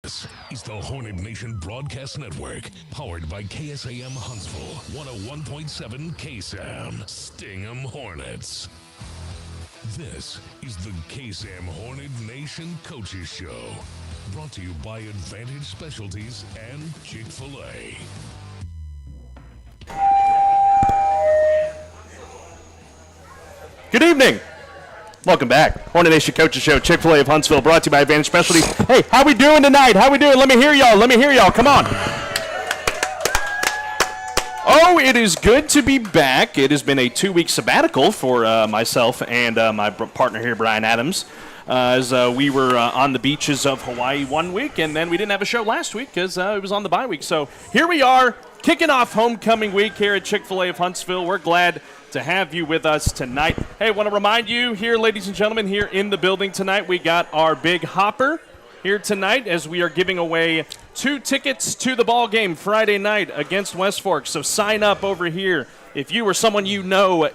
This is the Hornet Nation Broadcast Network, powered by KSAM Huntsville, 101.7 KSAM, Sting 'em Hornets. This is the KSAM Hornet Nation Coaches Show, brought to you by Advantage Specialties and Chick-fil-A. Good evening. Welcome back. Hornet Nation Coaches Show, Chick-fil-A of Huntsville, brought to you by Advantage Specialties. Hey, how we doing tonight? How we doing? Let me hear y'all. Come on. Oh, it is good to be back. It has been a 2-week sabbatical for myself and my partner here, Bryan Adams, as we were on the beaches of Hawaii 1 week, and then we didn't have a show last week because it was on the bye week. So here we are, kicking off homecoming week here at Chick-fil-A of Huntsville. We're glad to have you with us tonight. Hey, want to remind you here, ladies and gentlemen, here in the building tonight, we got our big hopper here tonight as we are giving away 2 tickets to the ball game Friday night against West Fork. So sign up over here. If you or someone you know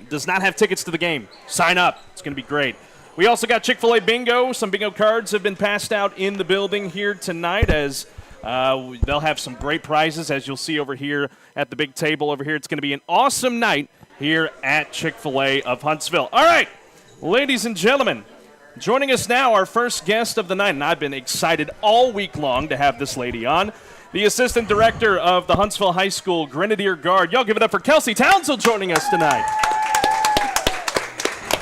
does not have tickets to the game, sign up. It's going to be great. We also got Chick-fil-A bingo. Some bingo cards have been passed out in the building here tonight as they'll have some great prizes, as you'll see over here at the big table over here. It's going to be an awesome night here at Chick-fil-A of Huntsville. All right, ladies and gentlemen, joining us now, our first guest of the night, and I've been excited all week long to have this lady on, the assistant director of the Huntsville High School Grenadier Guard. Y'all give it up for Kelsey Townsell joining us tonight.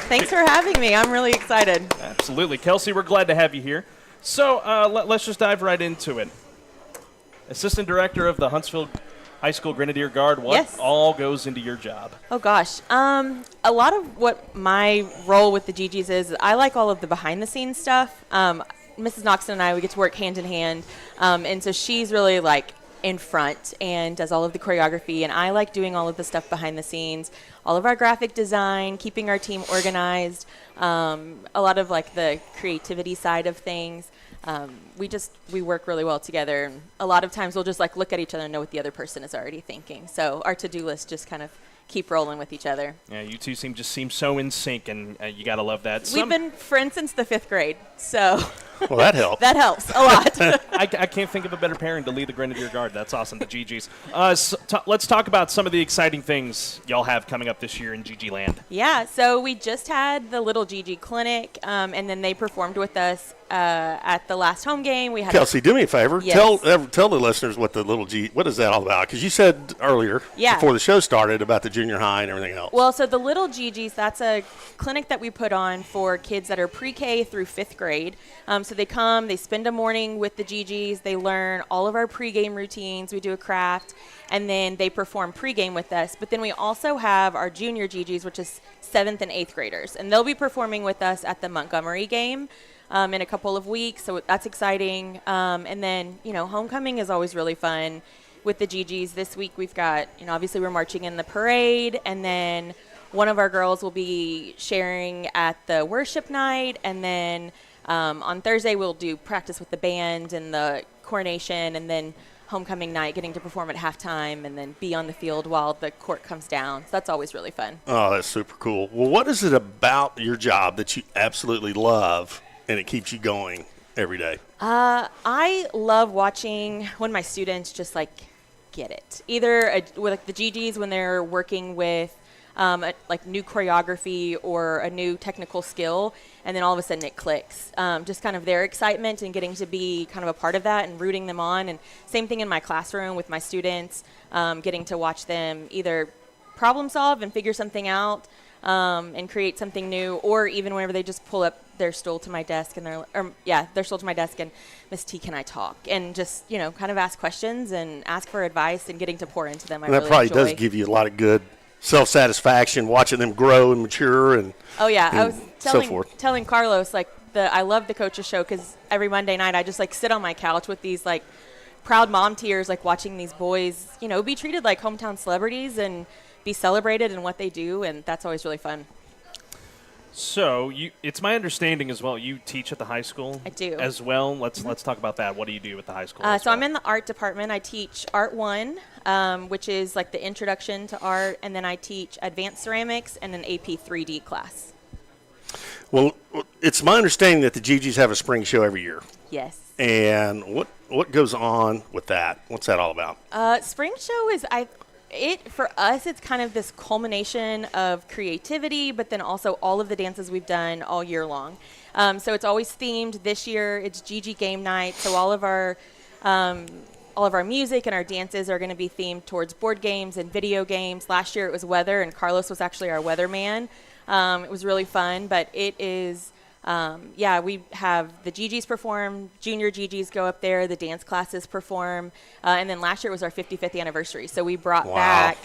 Thanks for having me. I'm really excited. Absolutely. Kelsey, we're glad to have you here. So let's just dive right into it. Assistant director of the Huntsville High School Grenadier Guard, what all goes into your job? Oh, gosh. A lot of what my role with the GGs is, I like all of the behind-the-scenes stuff. Mrs. Noxon and I, we get to work hand in hand, and so she's really, like, in front and does all of the choreography, and I like doing all of the stuff behind the scenes, all of our graphic design, keeping our team organized, a lot of, like, the creativity side of things. We work really well together, and a lot of times we'll just like look at each other and know what the other person is already thinking. So our to-do list just kind of keep rolling with each other. Yeah, you two seem so in sync, and you gotta love that. We've been friends since the 5th grade, so well, that helps. That helps a lot. I can't think of a better pairing to lead the Grenadier Guard. That's awesome, the GGs. Let's talk about some of the exciting things y'all have coming up this year in GG Land. Yeah, so we just had the Little GG Clinic, and then they performed with us at the last home game. We had Kelsey, do me a favor. Yes. Tell the listeners what the Little G. What is that all about? Because you said earlier before the show started about the junior high and everything else. Well, so the Little GGs, that's a clinic that we put on for kids that are pre-K through 5th grade. So they come, they spend a morning with the GGs, they learn all of our pregame routines, we do a craft, and then they perform pregame with us. But then we also have our junior GGs, which is 7th and 8th graders, and they'll be performing with us at the Montgomery game in a couple of weeks, so that's exciting. And then, homecoming is always really fun with the GGs. This week we've got, obviously we're marching in the parade, and then one of our girls will be sharing at the worship night, and then on Thursday we'll do practice with the band and the coronation, and then homecoming night, getting to perform at halftime and then be on the field while the court comes down. So that's always really fun. Oh, that's super cool. Well, what is it about your job that you absolutely love and it keeps you going every day? I love watching when my students just get it. Either with the GGs when they're working with new choreography or a new technical skill, and then all of a sudden it clicks. Just kind of their excitement and getting to be kind of a part of that and rooting them on. And same thing in my classroom with my students, getting to watch them either problem solve and figure something out and create something new, or even whenever they just pull up their stool to my desk and their stool to my desk and, Miss T, can I talk? And just, kind of ask questions and ask for advice and getting to pour into them. And that probably does give you a lot of good self-satisfaction, watching them grow and mature and I was telling Carlos, I love the coaches show because every Monday night I just sit on my couch with these proud mom tears, watching these boys, be treated like hometown celebrities and be celebrated in what they do, and that's always really fun. So it's my understanding as well, you teach at the high school? I do. As well? Let's talk about that. What do you do at the high school? I'm in the art department. I teach Art 1, which is the introduction to art, and then I teach advanced ceramics and an AP 3D class. Well, it's my understanding that the GGs have a spring show every year. Yes. And what goes on with that? What's that all about? Spring show is for us, it's kind of this culmination of creativity, but then also all of the dances we've done all year long. So it's always themed. This year, it's GG game night. So all of our music and our dances are going to be themed towards board games and video games. Last year it was weather, and Carlos was actually our weatherman. It was really fun, but it is. We have the GGs perform, junior GGs go up there, the dance classes perform, and then last year was our 55th anniversary. So we brought back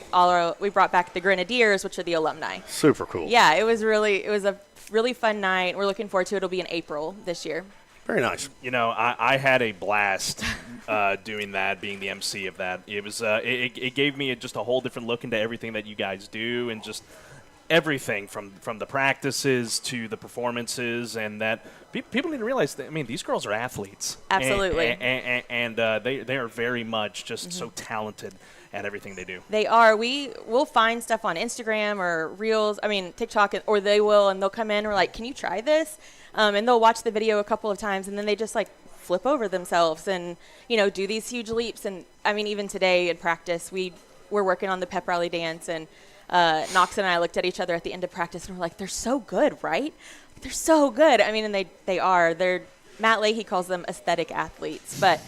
the Grenadiers, which are the alumni. Super cool. Yeah, it was a really fun night. We're looking forward to it. It'll be in April this year. Very nice. You know, I had a blast doing that, being the MC of that. It was it gave me just a whole different look into everything that you guys do, and just everything from the practices to the performances, and that people need to realize that, I mean, these girls are athletes. Absolutely. And they are very much just so talented at everything they do. They are. We'll find stuff on Instagram or Reels, TikTok, or they will, and they'll come in and we're like, can you try this? And they'll watch the video a couple of times, and then they just flip over themselves and, do these huge leaps. And even today in practice, we're working on the pep rally dance, and Knox and I looked at each other at the end of practice and we're like, they're so good, right? They're so good. And they are. Matt Leahy calls them aesthetic athletes, but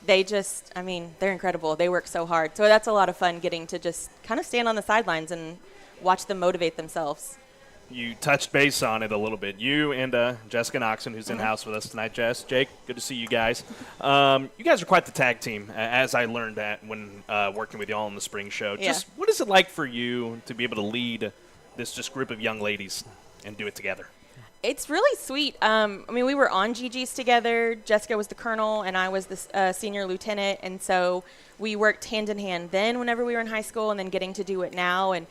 they just, they're incredible. They work so hard. So that's a lot of fun, getting to just kind of stand on the sidelines and watch them motivate themselves. You touched base on it a little bit. You and Jessica Noxon, who's in-house with us tonight. Jess, Jake, good to see you guys. You guys are quite the tag team, as I learned that when working with y'all in the spring show. Yeah. Just what is it like for you to be able to lead this just group of young ladies and do it together? It's really sweet. We were on GG's together. Jessica was the colonel, and I was the senior lieutenant, and so we worked hand in hand then whenever we were in high school, and then getting to do it now. And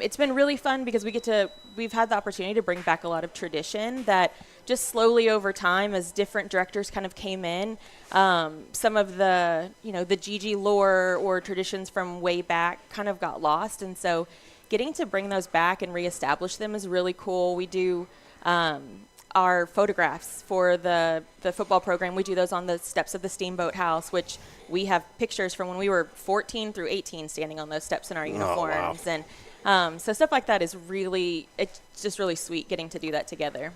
it's been really fun because we've had the opportunity to bring back a lot of tradition that just slowly over time, as different directors kind of came in, some of the GG lore or traditions from way back kind of got lost. And so getting to bring those back and reestablish them is really cool. We do our photographs for the football program. We do those on the steps of the Steamboat House, which we have pictures from when we were 14 through 18 standing on those steps in our uniforms. Oh, wow. And so stuff like that is it's just really sweet getting to do that together.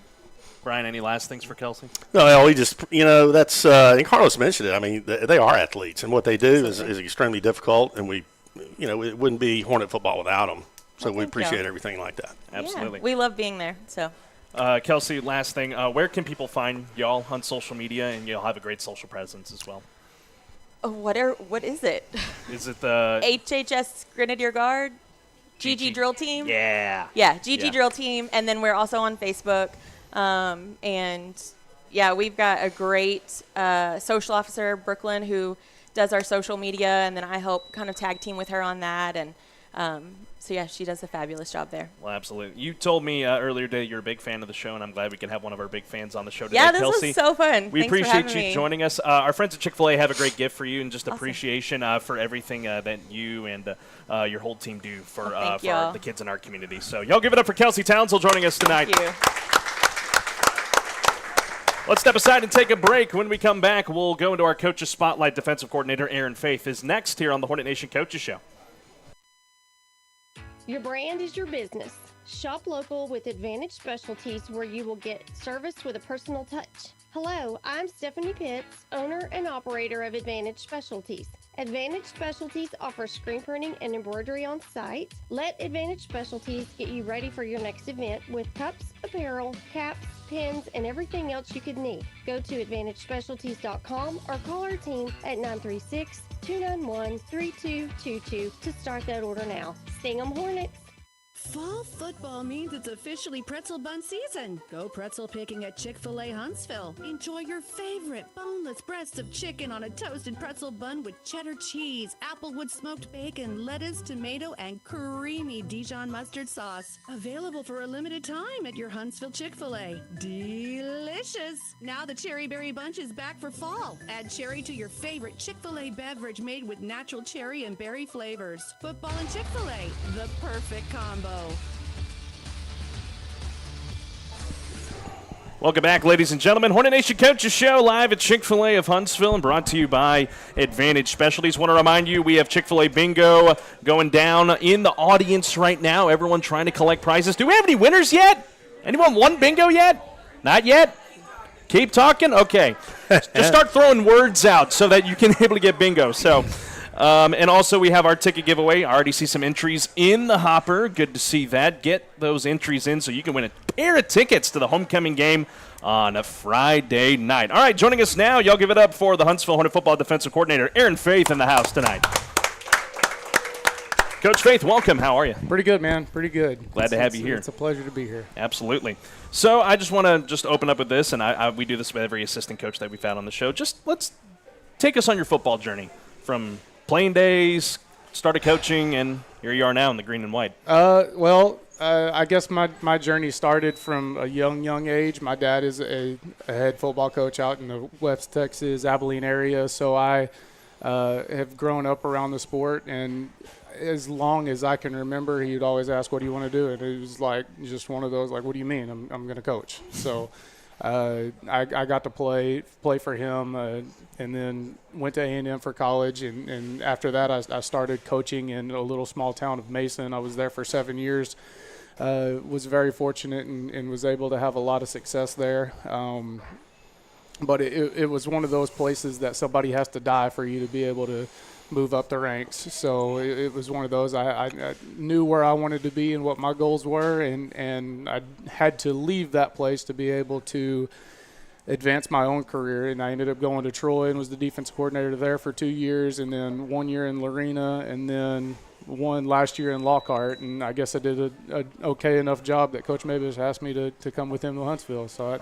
Bryan, any last things for Kelsey? No, we just, that's, and Carlos mentioned it. They are athletes, and what they do is extremely difficult, and it wouldn't be Hornet football without them. So we appreciate everything like that. Absolutely. Yeah, we love being there, so. Kelsey, last thing, where can people find y'all on social media? And you'll have a great social presence as well. What is it? Is it the HHS Grenadier Guard? GG Drill Team? Yeah. Yeah, GG Drill Team. And then we're also on Facebook. We've got a great social officer, Brooklyn, who does our social media, and then I help kind of tag team with her on that. And she does a fabulous job there. Well, absolutely. You told me earlier today you're a big fan of the show, and I'm glad we can have one of our big fans on the show today. Yeah, this Kelsey, was so fun. We Thanks appreciate for you me. joining us. Our friends at Chick-fil-A have a great gift for you, and just Awesome. appreciation for everything that you and your whole team do for the kids in our community. So y'all give it up for Kelsey Townsell joining us tonight. Thank you. Let's step aside and take a break. When we come back, we'll go into our Coaches Spotlight. Defensive coordinator Aaron Faith is next here on the Hornet Nation Coaches Show. Your brand is your business. Shop local with Advantage Specialties, where you will get service with a personal touch. Hello, I'm Stephanie Pitts, owner and operator of Advantage Specialties. Advantage Specialties offers screen printing and embroidery on site. Let Advantage Specialties get you ready for your next event with cups, apparel, caps, pins, and everything else you could need. Go to AdvantageSpecialties.com or call our team at 936-291-3222 to start that order now. Sting 'em Hornets! Fall football means it's officially pretzel bun season. Go pretzel picking at Chick-fil-A Huntsville. Enjoy your favorite boneless breasts of chicken on a toasted pretzel bun with cheddar cheese, applewood smoked bacon, lettuce, tomato, and creamy Dijon mustard sauce. Available for a limited time at your Huntsville Chick-fil-A. Delicious! Now the Cherry Berry Bunch is back for fall. Add cherry to your favorite Chick-fil-A beverage made with natural cherry and berry flavors. Football and Chick-fil-A, the perfect combo. Welcome back, ladies and gentlemen. Hornet Nation Coaches Show live at Chick-fil-A of Huntsville and brought to you by Advantage Specialties. Want to remind you, we have Chick-fil-A bingo going down in the audience right now. Everyone trying to collect prizes. Do we have any winners yet? Anyone won bingo yet? Not yet? Keep talking? Okay. Just start throwing words out so that you can be able to get bingo. So, and also we have our ticket giveaway. I already see some entries in the hopper. Good to see that. Get those entries in so you can win a pair of tickets to the homecoming game on a Friday night. All right, joining us now, y'all give it up for the Huntsville Hornet football defensive coordinator, Aaron Faith, in the house tonight. Coach Faith, welcome. How are you? Pretty good, man. Pretty good. Glad to have you here. It's a pleasure to be here. Absolutely. So I just want to open up with this, and we do this with every assistant coach that we've had on the show. Just let's take us on your football journey from playing days, started coaching, and here you are now in the green and white. I guess my journey started from a young age. My dad is a head football coach out in the West Texas, Abilene area, so I have grown up around the sport, and as long as I can remember, he would always ask, what do you want to do? And it was like just one of those, like, what do you mean? I'm going to coach. So I got to play for him and then went to A&M for college. And after that, I started coaching in a little small town of Mason. I was there for 7 years. Was very fortunate and was able to have a lot of success there. But it was one of those places that somebody has to die for you to be able to move up the ranks. So it was one of those. I knew where I wanted to be and what my goals were, and I had to leave that place to be able to advance my own career. And I ended up going to Troy and was the defense coordinator there for 2 years, and then 1 year in Lorena, and then one last year in Lockhart. And I guess I did a okay enough job that Coach Moebes asked me to come with him to Huntsville. So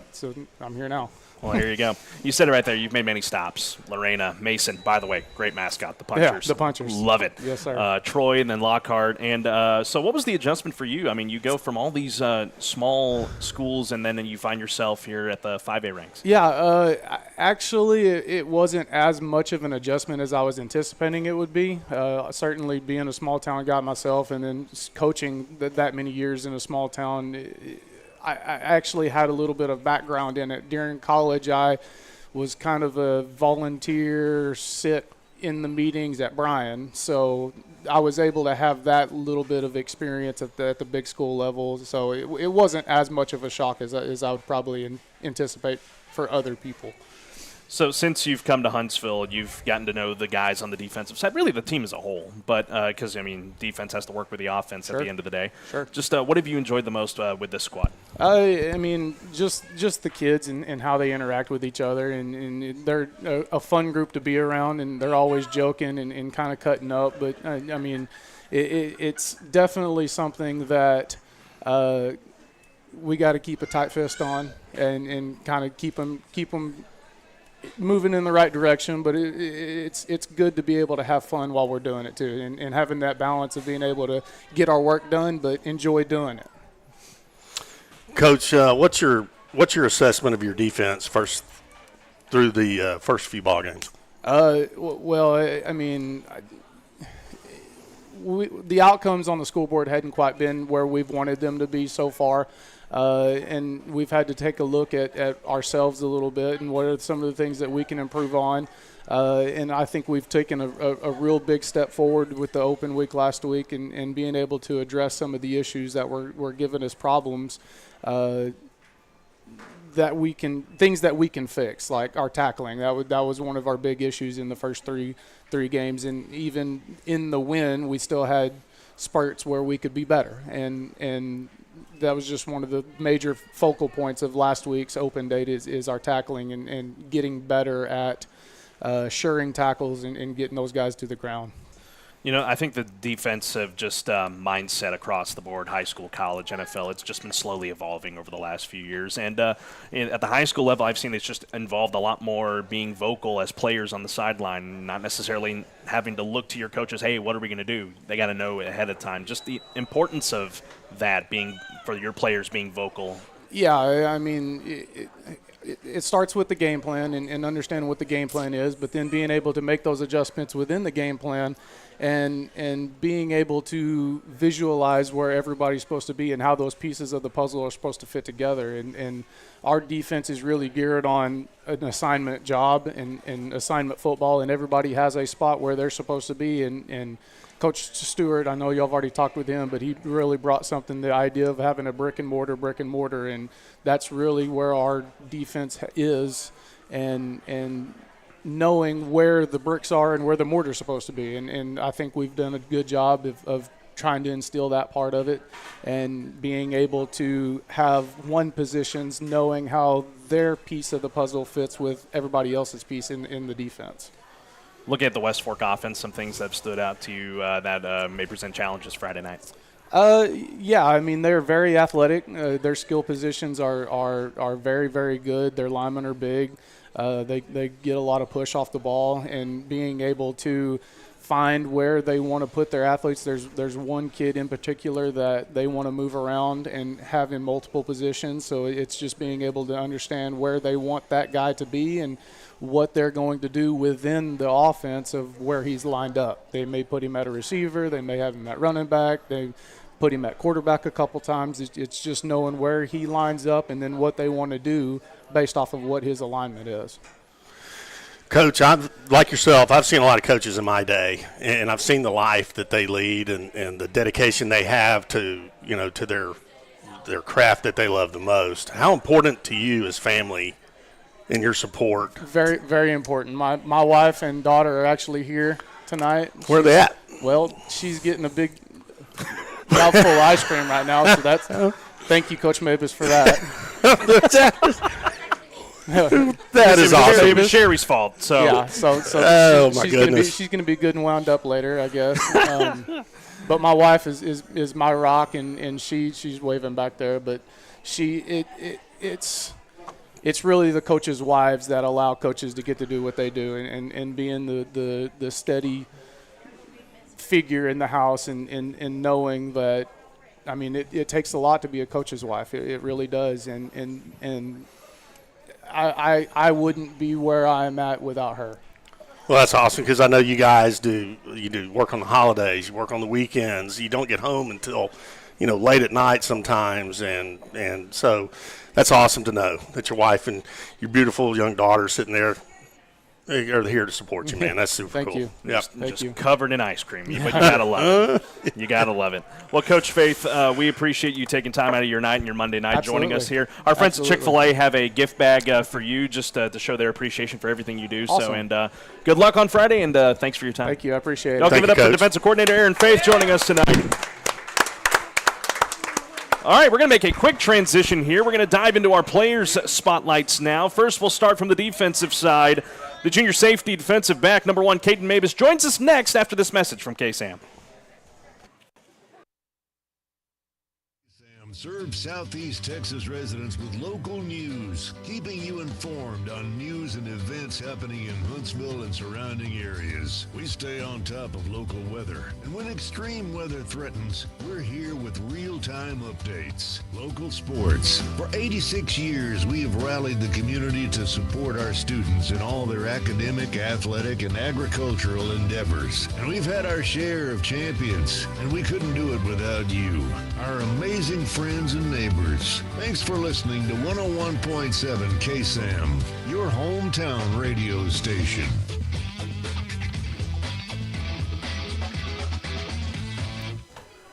I'm here now. Well, here you go. You said it right there. You've made many stops. Lorena, Mason, by the way, great mascot, the Punters. Yeah, the Punters. Love it. Yes, sir. Troy and then Lockhart. And so what was the adjustment for you? I mean, you go from all these small schools and then you find yourself here at the 5A ranks. Yeah, actually it wasn't as much of an adjustment as I was anticipating it would be. Certainly being a small town guy myself and then coaching that many years in a small town, I actually had a little bit of background in it. During college, I was kind of a volunteer, sit in the meetings at Bryan. So I was able to have that little bit of experience at the big school level. So it wasn't as much of a shock as I would probably anticipate for other people. So since you've come to Huntsville, you've gotten to know the guys on the defensive side, really the team as a whole, but because, I mean, defense has to work with the offense at the end of the day. Sure. Just what have you enjoyed the most with this squad? I mean, just the kids and how they interact with each other, and they're a fun group to be around, and they're always joking and kind of cutting up. But, I mean, it's definitely something that we got to keep a tight fist on and kind of keep them moving in the right direction, but it's good to be able to have fun while we're doing it too, and having that balance of being able to get our work done but enjoy doing it. Coach, what's your assessment of your defense through the first few ball games? Well, I mean, the outcomes on the school board hadn't quite been where we've wanted them to be so far. And we've had to take a look at ourselves a little bit and what are some of the things that we can improve on. And I think we've taken a real big step forward with the open week last week and being able to address some of the issues that were giving us problems things that we can fix, like our tackling. That was one of our big issues in the first three games. And even in the win, we still had spurts where we could be better. And that was just one of the major focal points of last week's open date is our tackling and getting better at shoring tackles and getting those guys to the ground. You know, I think the defensive just mindset across the board, high school, college, NFL, it's just been slowly evolving over the last few years. And at the high school level, I've seen it's just involved a lot more being vocal as players on the sideline, not necessarily having to look to your coaches, hey, what are we going to do? They got to know ahead of time. Just the importance of that being for your players being vocal. Yeah, I mean, it starts with the game plan and understanding what the game plan is, but then being able to make those adjustments within the game plan and being able to visualize where everybody's supposed to be and how those pieces of the puzzle are supposed to fit together. And our defense is really geared on an assignment job and assignment football, and everybody has a spot where they're supposed to be. And Coach Stewart, I know y'all have already talked with him, but he really brought something, the idea of having a brick and mortar, and that's really where our defense is, and knowing where the bricks are and where the mortar's supposed to be. And I think we've done a good job of trying to instill that part of it and being able to have one positions knowing how their piece of the puzzle fits with everybody else's piece in the defense. Looking at the West Fork offense, some things that have stood out to you that may present challenges Friday night. Yeah, I mean, they're very athletic. Their skill positions are very, very good. Their linemen are big. They get a lot of push off the ball, and being able to find where they want to put their athletes. There's one kid in particular that they want to move around and have in multiple positions, so it's just being able to understand where they want that guy to be and what they're going to do within the offense of where he's lined up. They may put him at a receiver. They may have him at running back. They put him at quarterback a couple times. It's just knowing where he lines up and then what they want to do based off of what his alignment is. Coach, like yourself, I've seen a lot of coaches in my day, and I've seen the life that they lead and the dedication they have to, to their craft that they love the most. How important to you as family and your support? Very, very important. My wife and daughter are actually here tonight. Where are they at? Well, she's getting a big mouthful of ice cream right now, so that's thank you, Coach Moebes, for that. That is awesome. It was Sherry's fault. So yeah, so oh my goodness, she's gonna be good and wound up later, I guess. But my wife is my rock, and she's waving back there. But it's really the coaches' wives that allow coaches to get to do what they do, and being the steady figure in the house, and knowing that, I mean, it takes a lot to be a coach's wife. It really does, and I wouldn't be where I'm at without her. Well, that's awesome, because I know you guys do work on the holidays, you work on the weekends, you don't get home until late at night sometimes, and so that's awesome to know that your wife and your beautiful young daughter sitting there are here to support you, man. That's super Thank cool. you. Yep. Just covered in ice cream. But you got to love it. You got to love it. Well, Coach Faith, we appreciate you taking time out of your night and your Monday night joining us here. Our friends at Chick-fil-A have a gift bag for you just to show their appreciation for everything you do. Awesome. So, and good luck on Friday, and thanks for your time. Thank you. I appreciate it. I'll give it up Coach. to defensive coordinator Aaron Faith joining us tonight. All right, we're going to make a quick transition here. We're going to dive into our players' spotlights now. First, we'll start from the defensive side. The junior safety defensive back, number 1, Kadon Moebes, joins us next after this message from KSAM. Serve Southeast Texas residents with local news, keeping you informed on news and events happening in Huntsville and surrounding areas. We stay on top of local weather, and when extreme weather threatens, we're here with real-time updates. Local sports. For 86 years, we have rallied the community to support our students in all their academic, athletic, and agricultural endeavors. And we've had our share of champions, and we couldn't do it without you, our amazing friends and neighbors. Thanks for listening to 101.7 KSAM, your hometown radio station.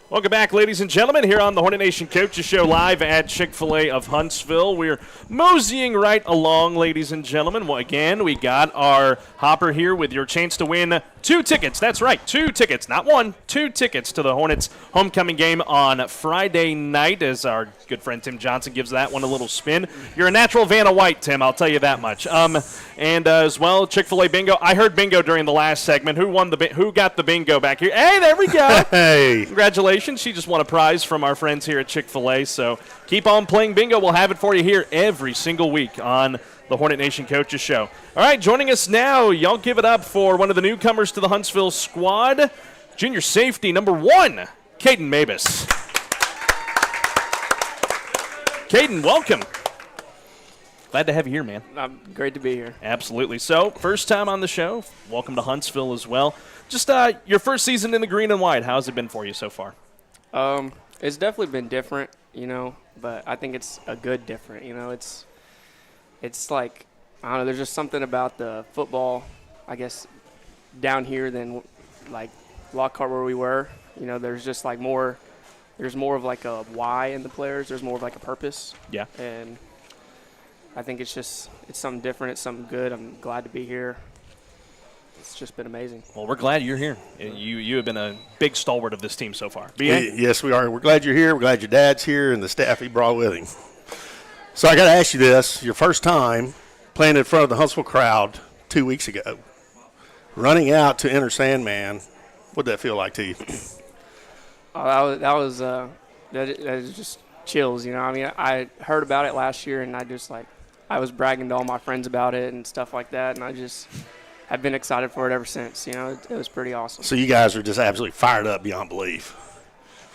Welcome back, ladies and gentlemen, here on the Hornet Nation Coaches Show live at Chick-fil-A of Huntsville. We're moseying right along, ladies and gentlemen. Well, again, we got our hopper here with your chance to win 2 tickets. That's right, 2 tickets, not 1, 2 tickets to the Hornets homecoming game on Friday night, as our good friend Tim Johnson gives that one a little spin. You're a natural Vanna White, Tim, I'll tell you that much. And as well, Chick-fil-A bingo. I heard bingo during the last segment. Who got the bingo back here? Hey, there we go. Hey. Congratulations. She just won a prize from our friends here at Chick-fil-A. So keep on playing bingo. We'll have it for you here every single week on the Hornet Nation Coaches Show. All right, joining us now, y'all give it up for one of the newcomers to the Huntsville squad, junior safety number 1, Kadon Moebes. Kadon, welcome. Glad to have you here, man. Great to be here. Absolutely. So, first time on the show. Welcome to Huntsville as well. Just your first season in the green and white. How's it been for you so far? It's definitely been different, but I think it's a good different. It's like, I don't know, there's just something about the football, I guess, down here than like Lockhart where we were. There's just like there's more of like a why in the players. There's more of like a purpose. Yeah. And I think it's something different. It's something good. I'm glad to be here. It's just been amazing. Well, we're glad you're here. You have been a big stalwart of this team so far. Yes, we are. We're glad you're here. We're glad your dad's here and the staff he brought with him. So I got to ask you this. Your first time playing in front of the Huntsville crowd 2 weeks ago, running out to enter Sandman, what did that feel like to you? That was just chills, I heard about it last year, and I was bragging to all my friends about it and stuff like that, and I've been excited for it ever since. It was pretty awesome. So you guys are just absolutely fired up beyond belief.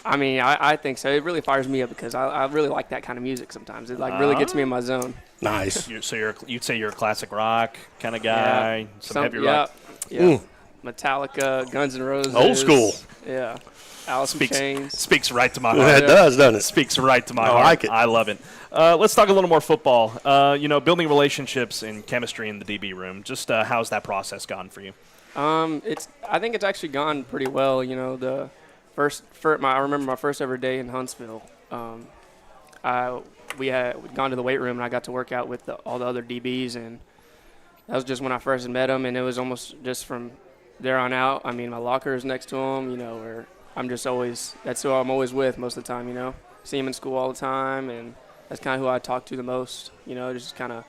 I think so. It really fires me up because I really like that kind of music sometimes. It really gets me in my zone. Nice. You'd say you're a classic rock kind of guy, yeah. some heavy rock. Yeah. Metallica, Guns N' Roses. Old school. Yeah. Alice in Chains. Speaks right to my heart. Yeah, it does, doesn't it? Speaks right to my heart. I like it. I love it. Let's talk a little more football. Building relationships and chemistry in the DB room. Just how's that process gone for you? I think it's actually gone pretty well. I remember my first ever day in Huntsville. We'd gone to the weight room, and I got to work out with all the other DBs, and that was just when I first met them, and it was almost just from there on out. My locker is next to them, where that's who I'm always with most of the time, See them in school all the time, and that's kind of who I talk to the most, just kind of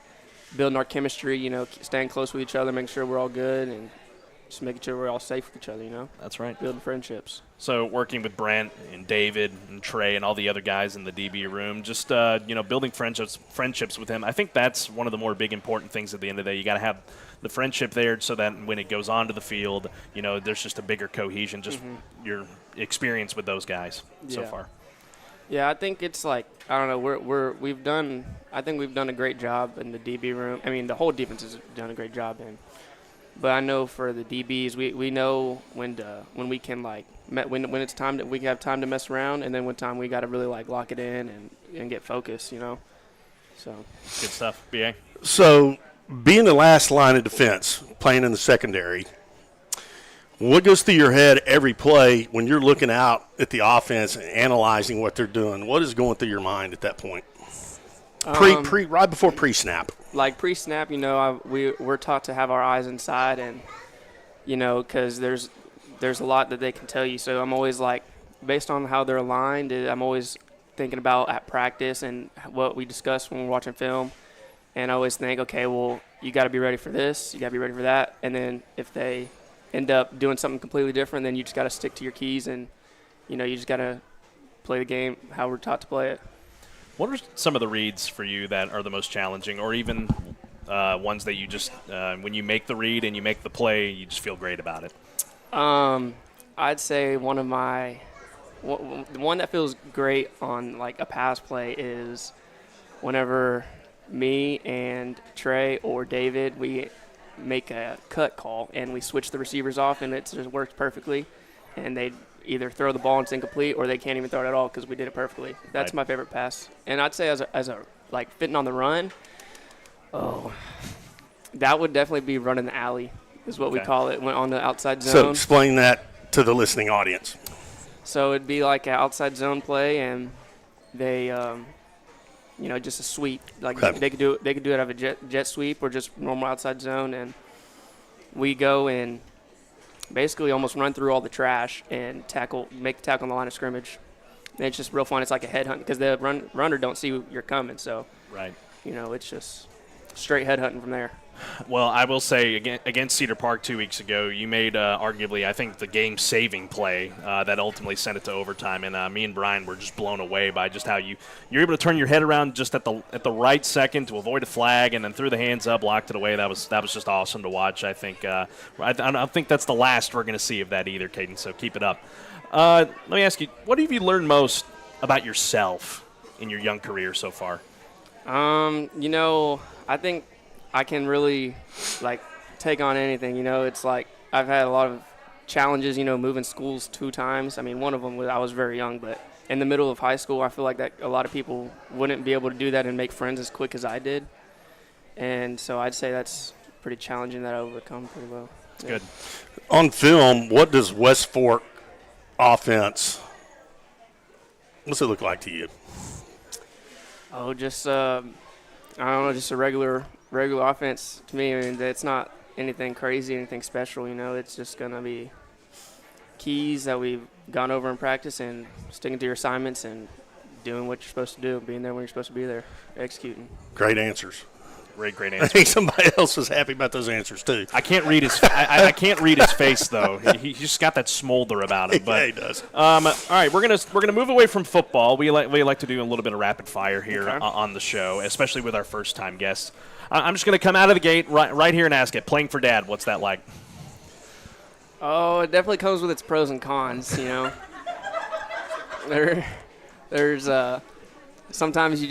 building our chemistry, staying close with each other, making sure we're all good, and just making sure we're all safe with each other, That's right. Building friendships. So working with Brent and David and Trey and all the other guys in the DB room, just, building friendships with him. I think that's one of the more big important things at the end of the day. You got to have the friendship there so that when it goes onto the field, there's just a bigger cohesion, just your experience with those guys so far. Yeah, I think it's like, I don't know, we've done a great job in the DB room. The whole defense has done a great job but I know for the DBs, we know when we can when it's time that we have time to mess around, and then when time we got to really lock it in and get focused, So good stuff, BA. So being the last line of defense, playing in the secondary, what goes through your head every play when you're looking out at the offense and analyzing what they're doing? What is going through your mind at that point? Right before pre-snap. Like pre-snap, we're taught to have our eyes inside, and because there's a lot that they can tell you. So I'm always based on how they're aligned, I'm always thinking about at practice and what we discuss when we're watching film. And I always think, okay, well, you got to be ready for this, you got to be ready for that. And then if they end up doing something completely different, then you just got to stick to your keys, and you just got to play the game how we're taught to play it. What are some of the reads for you that are the most challenging, or even ones that you just when you make the read and you make the play, you just feel great about it? I'd say one that feels great on a pass play is whenever me and Trey or David, we make a cut call and we switch the receivers off, and it just works perfectly, and they either throw the ball and it's incomplete, or they can't even throw it at all because we did it perfectly. That's my favorite pass. And I'd say as a fitting on the run, that would definitely be running the alley is what we call it, on the outside zone. So explain that to the listening audience. So it'd be like an outside zone play, and they just a sweep. They could do it out of a jet sweep or just normal outside zone, and we go and basically almost run through all the trash and make the tackle on the line of scrimmage. And it's just real fun. It's like a headhunt because the runner don't see you're coming. So, it's just straight headhunting from there. Well, I will say, against Cedar Park 2 weeks ago, you made arguably, I think, the game-saving play that ultimately sent it to overtime. And me and Bryan were just blown away by just how you're able to turn your head around just at the right second to avoid a flag, and then threw the hands up, locked it away. That was just awesome to watch. I think I don't think that's the last we're going to see of that either, Kadon. So keep it up. Let me ask you, what have you learned most about yourself in your young career so far? You know, I think I can really, like, take on anything. You know, it's like I've had a lot of challenges, you know, moving schools 2 times. I mean, one of them was I was very young, but in the middle of high school, I feel like that a lot of people wouldn't be able to do that and make friends as quick as I did. And so I'd say that's pretty challenging that I overcome pretty well. It's good. On film, what does West Fork offense, what's it look like to you? Oh, just I don't know, just a regular offense to me. I mean, it's not anything crazy, anything special. You know, it's just gonna be keys that we've gone over in practice and sticking to your assignments and doing what you're supposed to do, being there when you're supposed to be there, executing. Great answers. Great I answer. think somebody else was happy about those answers too. I can't read his. I can't read his face though. He's just got that smolder about him. But Yeah, he does. all right, we're gonna move away from football. We like to do a little bit of rapid fire here on the show, especially with our first time guests. I'm just gonna come out of the gate right here and ask it. Playing for Dad, what's that like? Oh, it definitely comes with its pros and cons. You know, there's sometimes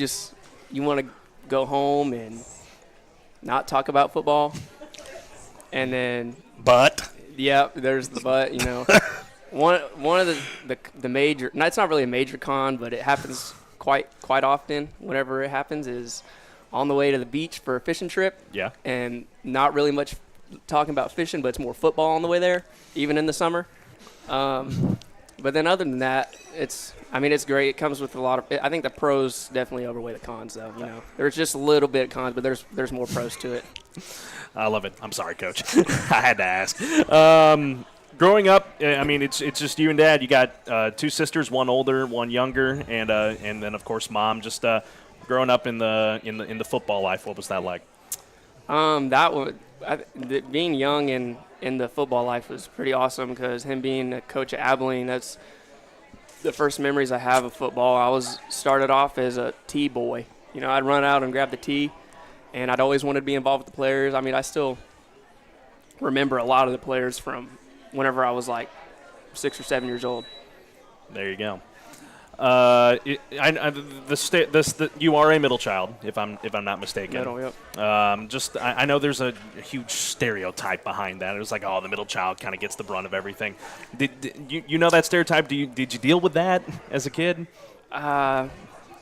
you want to go home and not talk about football, and then there's the but. You know, one of the major. No, it's not really a major con, but it happens quite often. Whenever it happens, is on the way to the beach for a fishing trip. Yeah. And not really much talking about fishing, but it's more football on the way there, even in the summer. But then other than that, it's great. It comes with a lot of. I think the pros definitely outweigh the cons, though. You know, there's just a little bit of cons, but there's more pros to it. I love it. I'm sorry, Coach. I had to ask. Growing up, I mean, it's just you and Dad. You got 2 sisters, one older, one younger, and then of course Mom. Just growing up in the football life, what was that like? Being young and in the football life was pretty awesome because him being a coach at Abilene, that's the first memories I have of football. I started off as a tee boy. You know, I'd run out and grab the tee, and I'd always wanted to be involved with the players. I mean, I still remember a lot of the players from whenever I was like 6 or 7 years old. There you go. You are a middle child, if I'm not mistaken. Middle, yep. I know there's a huge stereotype behind that. It was like, oh, the middle child kind of gets the brunt of everything. Did you know that stereotype? Did you deal with that as a kid? I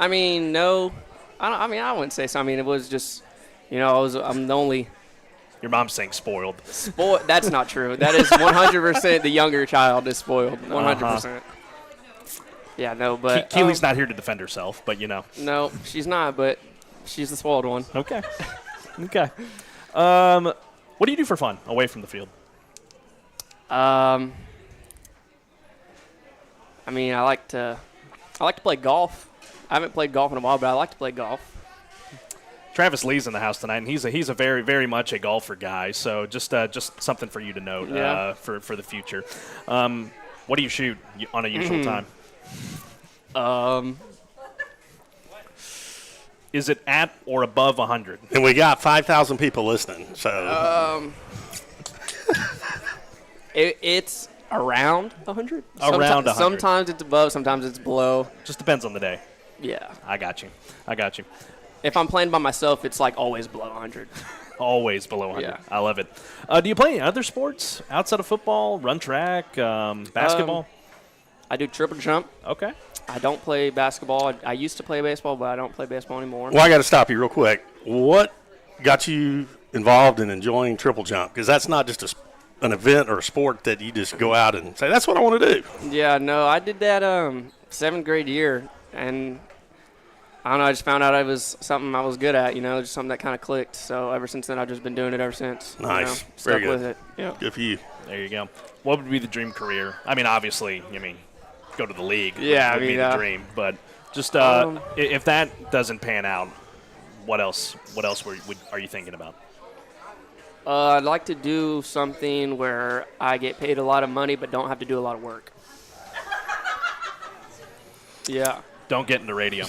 mean, no. I wouldn't say so. I mean, it was just, you know, I'm the only. Your mom's saying spoiled. That's not true. That is 100% the younger child is spoiled. 100%. Yeah, no, but Keely's not here to defend herself, but you know. No, she's not, but she's the spoiled one. Okay. Okay. What do you do for fun away from the field? I mean, I like to play golf. I haven't played golf in a while, but I like to play golf. Travis Lee's in the house tonight, and he's a very, very much a golfer guy. So just something for you to note for the future. What do you shoot on a usual time? Is it at or above 100? And we got 5,000 people listening, so. It's around 100. Around 100. Sometimes it's above, sometimes it's below. Just depends on the day. Yeah. I got you. If I'm playing by myself, it's like always below 100. Always below 100. Yeah. I love it. Do you play any other sports outside of football? Run track, basketball? I do triple jump. Okay. I don't play basketball. I used to play baseball, but I don't play baseball anymore. Well, I got to stop you real quick. What got you involved in enjoying triple jump? Because that's not just an event or a sport that you just go out and say, that's what I want to do. Yeah, no, I did that 7th grade year, and I don't know, I just found out it was something I was good at, you know, just something that kind of clicked. So ever since then, I've just been doing it ever since. Nice. You know, Very stuck good. with it. Yeah. Good for you. There you go. What would be the dream career? I mean, obviously, go to the league Yeah, would be the dream. But just if that doesn't pan out, what else are you thinking about? I'd like to do something where I get paid a lot of money but don't have to do a lot of work. Yeah. Don't get into radio.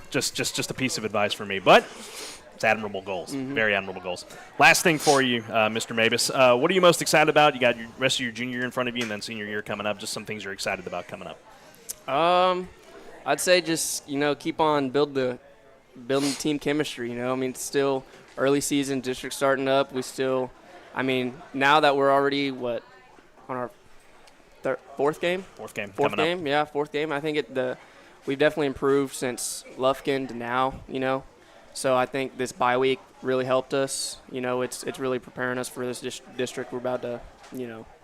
just a piece of advice for me. But it's admirable goals. Mm-hmm. Very admirable goals. Last thing for you, Mr. Moebes. What are you most excited about? You got your rest of your junior year in front of you and then senior year coming up. Just some things you're excited about coming up. I'd say just, keep on building team chemistry, I mean, it's still early season, district starting up. Now that we're already, on our fourth game? Fourth game. Fourth game. I think we've definitely improved since Lufkin to now, So I think this bye week really helped us. It's really preparing us for this district we're about to,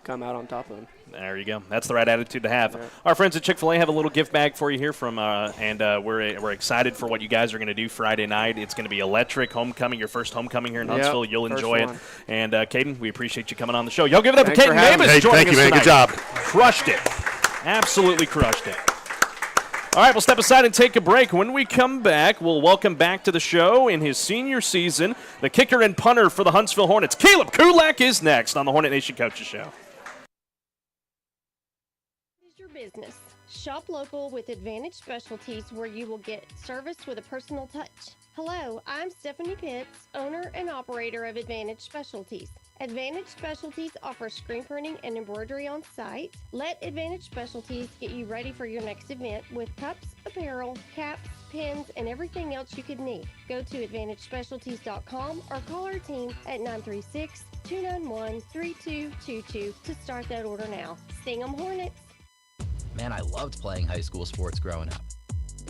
come out on top of them. There you go. That's the right attitude to have. Yeah. Our friends at Chick-fil-A have a little gift bag for you here from, and we're excited for what you guys are going to do Friday night. It's going to be electric homecoming, your first homecoming here in Huntsville. You'll enjoy it. And Kadon, we appreciate you coming on the show. Y'all give it up Thanks for Kadon Moebes Hey, joining thank you, us man. tonight. Good job. Crushed it. Absolutely crushed it. All right, we'll step aside and take a break. When we come back, we'll welcome back to the show in his senior season, the kicker and punter for the Huntsville Hornets. Culak is next on the Hornet Nation Coaches Show. Your business. Shop local with Advantage Specialties, where you will get service with a personal touch. Hello, I'm Stephanie Pitts, owner and operator of Advantage Specialties. Advantage Specialties offers screen printing and embroidery on site. Let Advantage Specialties get you ready for your next event with cups, apparel, caps, pins, and everything else you could need. Go to AdvantageSpecialties.com or call our team at 936-291-3222 to start that order now. Sting 'em Hornets! Man, I loved playing high school sports growing up.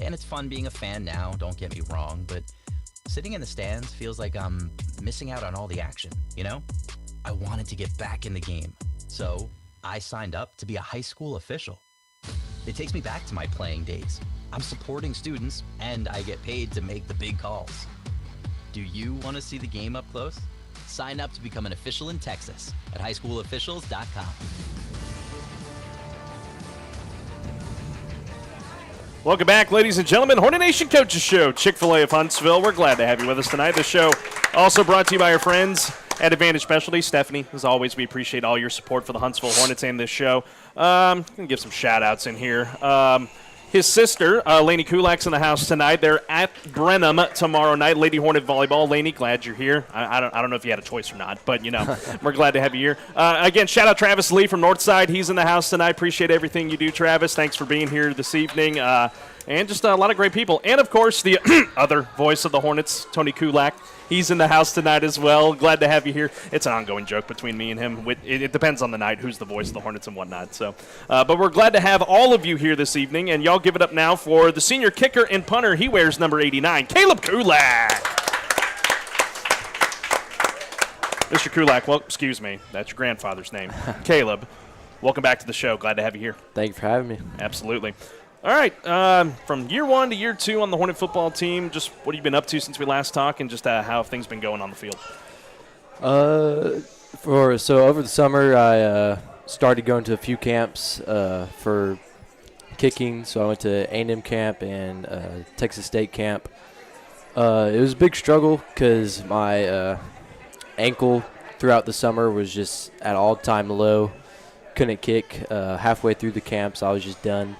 And it's fun being a fan now, don't get me wrong, but sitting in the stands feels like I'm missing out on all the action, I wanted to get back in the game, so I signed up to be a high school official. It takes me back to my playing days. I'm supporting students, and I get paid to make the big calls. Do you want to see the game up close? Sign up to become an official in Texas at highschoolofficials.com. Welcome back, ladies and gentlemen. Hornet Nation Coaches Show, Chick-fil-A of Huntsville. We're glad to have you with us tonight. This show also brought to you by our friends at Advantage Specialties. Stephanie, as always, we appreciate all your support for the Huntsville Hornets and this show. I'm going to give some shout-outs in here. His sister, Lainey Kulak's in the house tonight. They're at Brenham tomorrow night. Lady Hornet Volleyball. Lainey, glad you're here. I don't know if you had a choice or not, but, we're glad to have you here. Again, shout-out Travis Lee from Northside. He's in the house tonight. Appreciate everything you do, Travis. Thanks for being here this evening. And just a lot of great people. And, of course, the other voice of the Hornets, Tony Culak. He's in the house tonight as well. Glad to have you here. It's an ongoing joke between me and him. It depends on the night who's the voice of the Hornets and whatnot. So, but we're glad to have all of you here this evening. And y'all give it up now for the senior kicker and punter. He wears number 89, Caleb Culak. Mr. Culak, well, excuse me. That's your grandfather's name. Caleb, welcome back to the show. Glad to have you here. Thank you for having me. Absolutely. All right, from year one to year two on the Hornet football team, just what have you been up to since we last talked, and just how have things been going on the field? So over the summer, I started going to a few camps for kicking. So I went to A&M camp and Texas State camp. It was a big struggle because my ankle throughout the summer was just at all-time low. Couldn't kick. Halfway through the camps, I was just done.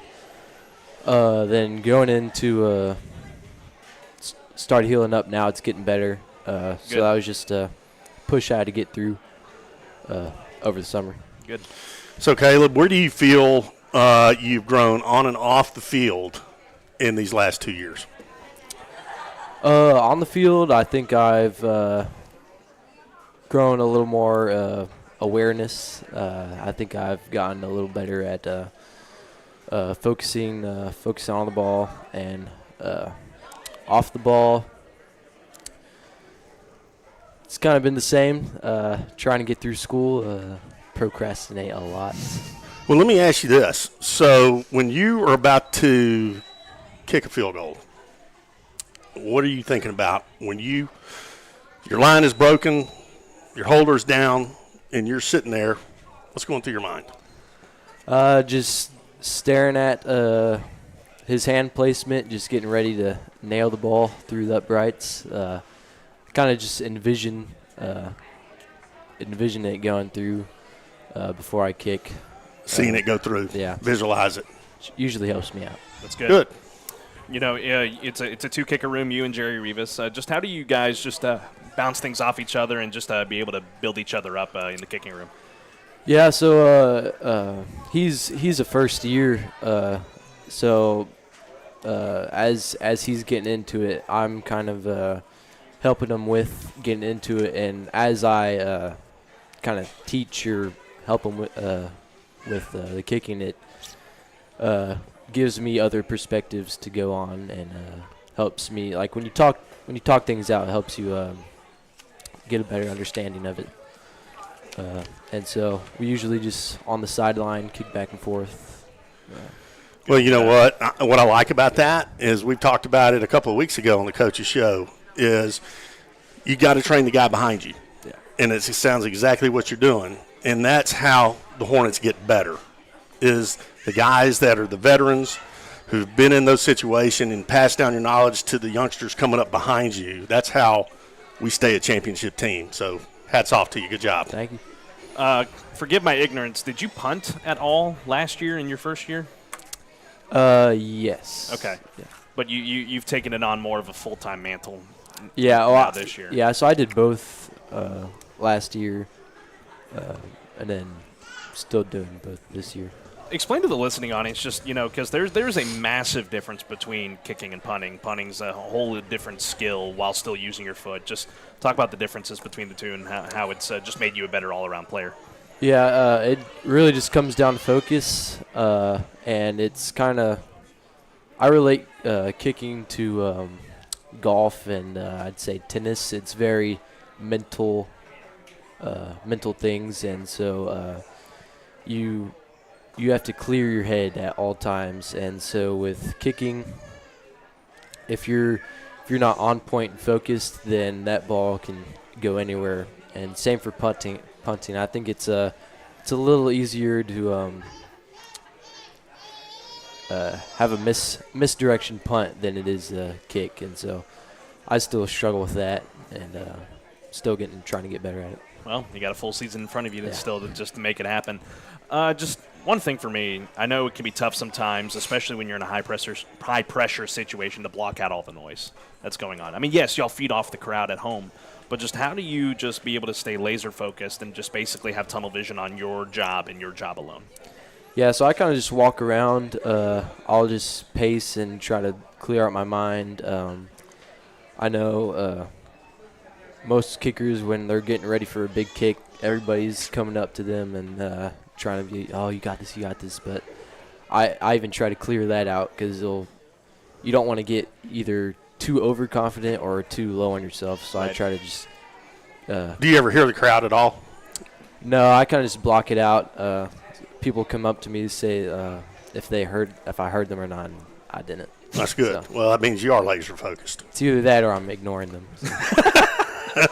Then going into started healing up. Now it's getting better. So that was just a push I had to get through over the summer. Good. So, Caleb, where do you feel you've grown on and off the field in these last 2 years? On the field, I think I've grown a little more awareness. I think I've gotten a little better at focusing on the ball and off the ball. It's kind of been the same. Trying to get through school, procrastinate a lot. Well, let me ask you this. So when you are about to kick a field goal, what are you thinking about when your line is broken, your holder's down, and you're sitting there? What's going through your mind? Just staring at his hand placement, just getting ready to nail the ball through the uprights. Kind of just envision it going through before I kick. Seeing it go through. Yeah. Visualize it. Usually helps me out. That's good. Good. It's a two-kicker room, you and Jerry Rivas. Just how do you guys just bounce things off each other and just be able to build each other up in the kicking room? Yeah, so he's a first year, so as he's getting into it, I'm kind of helping him with getting into it, and as I kind of teach or help him with the kicking, it gives me other perspectives to go on, and helps me, like when you talk things out, it helps you get a better understanding of it. And so we usually just on the sideline kick back and forth. Well, you know what? What I like about that is we've talked about it a couple of weeks ago on the coach's show. Is you got to train the guy behind you, and it sounds exactly what you're doing, and that's how the Hornets get better. Is the guys that are the veterans who've been in those situations and pass down your knowledge to the youngsters coming up behind you. That's how we stay a championship team. So hats off to you. Good job. Thank you. Forgive my ignorance. Did you punt at all last year in your first year? Yes. Okay. Yeah. But you've taken it on more of a full-time mantle. Yeah. This year. Yeah. So I did both last year, and then still doing both this year. Explain to the listening audience, just because there's a massive difference between kicking and punting. Punting's a whole different skill while still using your foot. Just talk about the differences between the two and how it's just made you a better all-around player. Yeah, it really just comes down to focus, and it's kind of I relate kicking to golf and I'd say tennis. It's very mental things, and so you have to clear your head at all times. And so with kicking, if you're not on point and focused, then that ball can go anywhere. And same for punting. I think it's a little easier to have a misdirection punt than it is a kick. And so I still struggle with that, and still trying to get better at it. Well, you got a full season in front of you just to make it happen. Just one thing for me, I know it can be tough sometimes, especially when you're in a high pressure situation, to block out all the noise that's going on. I mean, yes, y'all feed off the crowd at home, but just how do you just be able to stay laser focused and just basically have tunnel vision on your job and your job alone? Yeah, so I kind of just walk around. I'll just pace and try to clear out my mind. I know most kickers, when they're getting ready for a big kick, everybody's coming up to them and trying to be, oh, you got this. But I even try to clear that out, because you don't want to get either too overconfident or too low on yourself. So right. I try to just. Do you ever hear the crowd at all? No, I kind of just block it out. People come up to me to say if I heard them or not, and I didn't. That's good. So. Well, that means you are laser focused. It's either that or I'm ignoring them.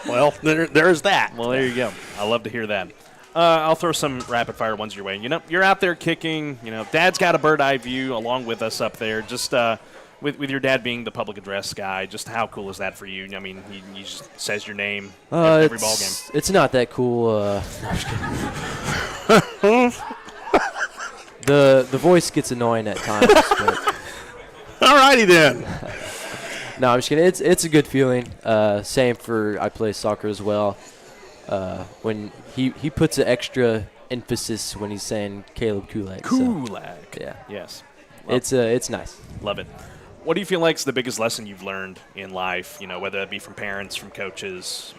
Well, there's that. Well, there you go. I love to hear that. I'll throw some rapid-fire ones your way. You're out there kicking. Dad's got a bird-eye view along with us up there. Just with your dad being the public address guy, just how cool is that for you? I mean, he just says your name every ball game. It's not that cool. The voice gets annoying at times. But all righty then. No, I'm just kidding. It's a good feeling. Same for I play soccer as well. When he puts an extra emphasis when he's saying Caleb Culak. Culak. So, yeah. Yes. It's nice. Love it. What do you feel like is the biggest lesson you've learned in life? Whether that be from parents, from coaches,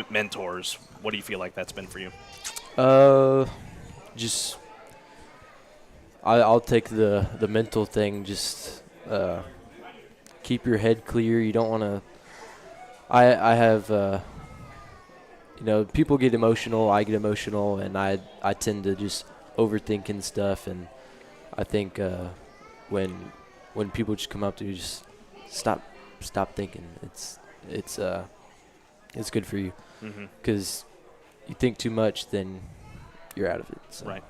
mentors. What do you feel like that's been for you? Just I'll take the mental thing. Just keep your head clear. You don't want to. I have. People get emotional. I get emotional, and I tend to just overthink and stuff. And I think when people just come up to you, just stop thinking. It's good for you, because you think too much, then you're out of it. So. Right.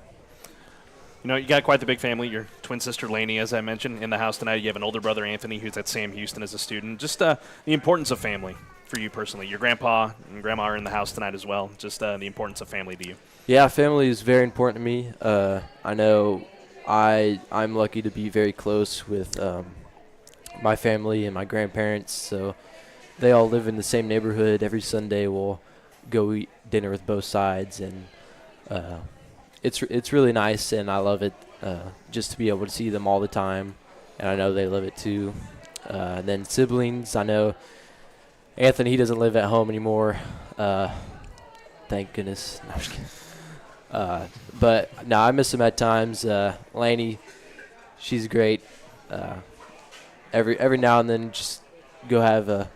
You got quite the big family. Your twin sister, Lainey, as I mentioned, in the house tonight. You have an older brother, Anthony, who's at Sam Houston as a student. Just the importance of family for you personally. Your grandpa and grandma are in the house tonight as well. Just the importance of family to you. Yeah, family is very important to me. I know I'm lucky to be very close with my family and my grandparents. So they all live in the same neighborhood. Every Sunday we'll go eat dinner with both sides, and it's really nice, and I love it just to be able to see them all the time. and I know they love it too. And then siblings, I know Anthony, he doesn't live at home anymore. Thank goodness. No, I'm just kidding. But no, I miss him at times. Laney, she's great. Every now and then, just go have a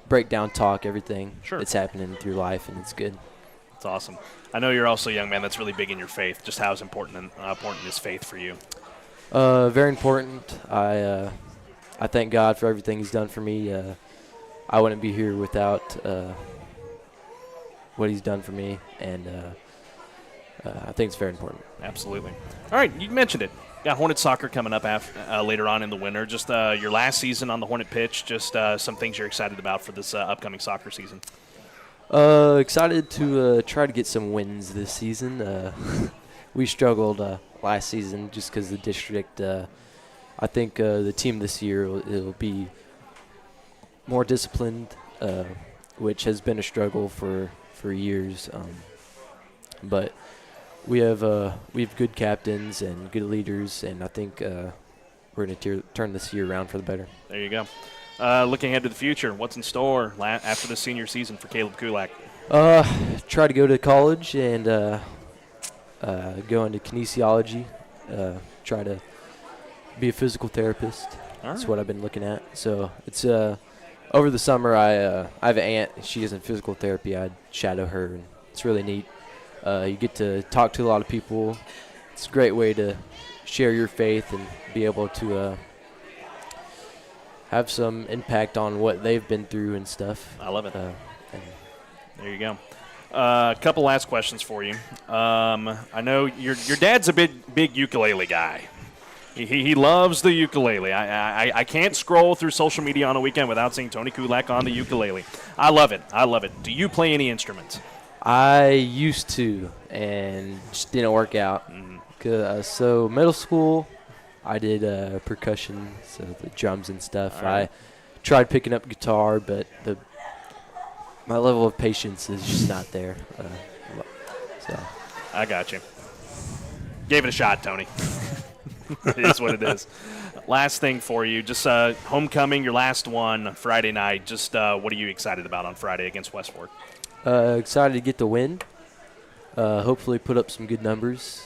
breakdown talk, everything that's happening through life, and it's good. It's awesome. I know you're also a young man that's really big in your faith. Just how important is faith for you? Very important. I thank God for everything He's done for me. I wouldn't be here without what He's done for me, and I think it's very important. Absolutely. All right, you mentioned it. Got Hornet soccer coming up later on in the winter. Just your last season on the Hornet pitch, just some things you're excited about for this upcoming soccer season. Excited to try to get some wins this season. We struggled last season just because the district. I think the team this year it'll be more disciplined, which has been a struggle for years. But we have good captains and good leaders, and I think we're going to turn this year around for the better. There you go. Looking ahead to the future, what's in store after the senior season for Caleb Culak? Try to go to college and go into kinesiology. Try to be a physical therapist. That's what I've been looking at. So it's over the summer. I have an aunt. She is in physical therapy. I shadow her, and it's really neat. You get to talk to a lot of people. It's a great way to share your faith and be able to have some impact on what they've been through and stuff. I love it. There you go. A couple last questions for you. I know your dad's a big ukulele guy. He loves the ukulele. I can't scroll through social media on a weekend without seeing Tony Culak on the ukulele. I love it. Do you play any instruments? I used to, and just didn't work out. So middle school, I did percussion, so the drums and stuff. I tried picking up guitar, but my level of patience is just not there. So I got you. Gave it a shot, Tony. It is what it is. Last thing for you, just homecoming, your last one Friday night. Just what are you excited about on Friday against West Fork? Excited to get the win. Hopefully put up some good numbers.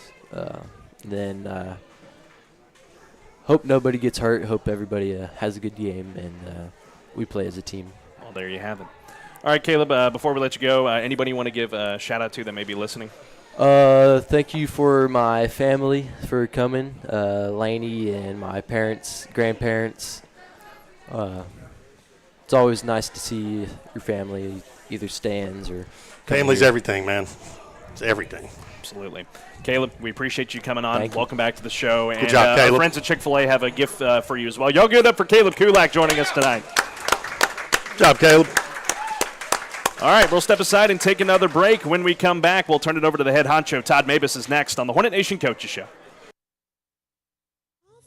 Then hope nobody gets hurt. Hope everybody has a good game, and we play as a team. Well, there you have it. All right, Caleb, before we let you go, anybody you want to give a shout-out to that may be listening? Thank you for my family for coming, Laney and my parents, grandparents. It's always nice to see your family, either stands or family's everything, man. It's everything. Absolutely. Caleb, we appreciate you coming on. Thank you. Welcome back to the show. Good job, Caleb. Our friends at Chick-fil-A have a gift for you as well. Y'all give it up for Caleb Culak joining us tonight. Good job, Caleb. All right, we'll step aside and take another break. When we come back, we'll turn it over to the head honcho. Todd Moebes is next on the Hornet Nation Coaches Show.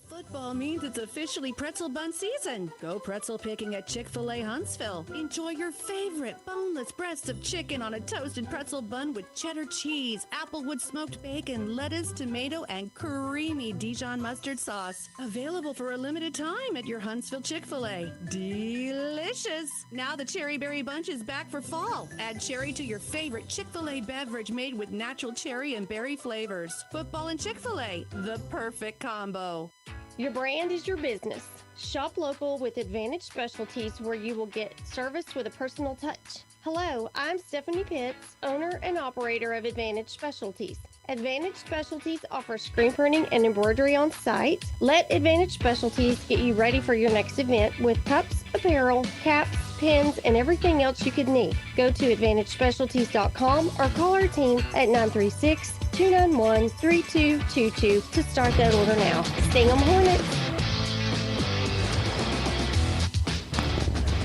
Football means it's officially pretzel bun season. Go pretzel picking at Chick-fil-A Huntsville. Enjoy your favorite boneless breasts of chicken on a toasted pretzel bun with cheddar cheese, applewood smoked bacon, lettuce, tomato, and creamy Dijon mustard sauce. Available for a limited time at your Huntsville Chick-fil-A. Delicious! Now the Cherry Berry Bunch is back for fall. Add cherry to your favorite Chick-fil-A beverage made with natural cherry and berry flavors. Football and Chick-fil-A, the perfect combo. Your brand is your business. Shop local with Advantage Specialties, where you will get service with a personal touch. Hello, I'm Stephanie Pitts, owner and operator of Advantage Specialties. Advantage Specialties offers screen printing and embroidery on site. Let Advantage Specialties get you ready for your next event with cups, apparel, caps, pins, and everything else you could need. Go to AdvantageSpecialties.com or call our team at 936-291-3222 to start that order now. Sting 'em Hornets!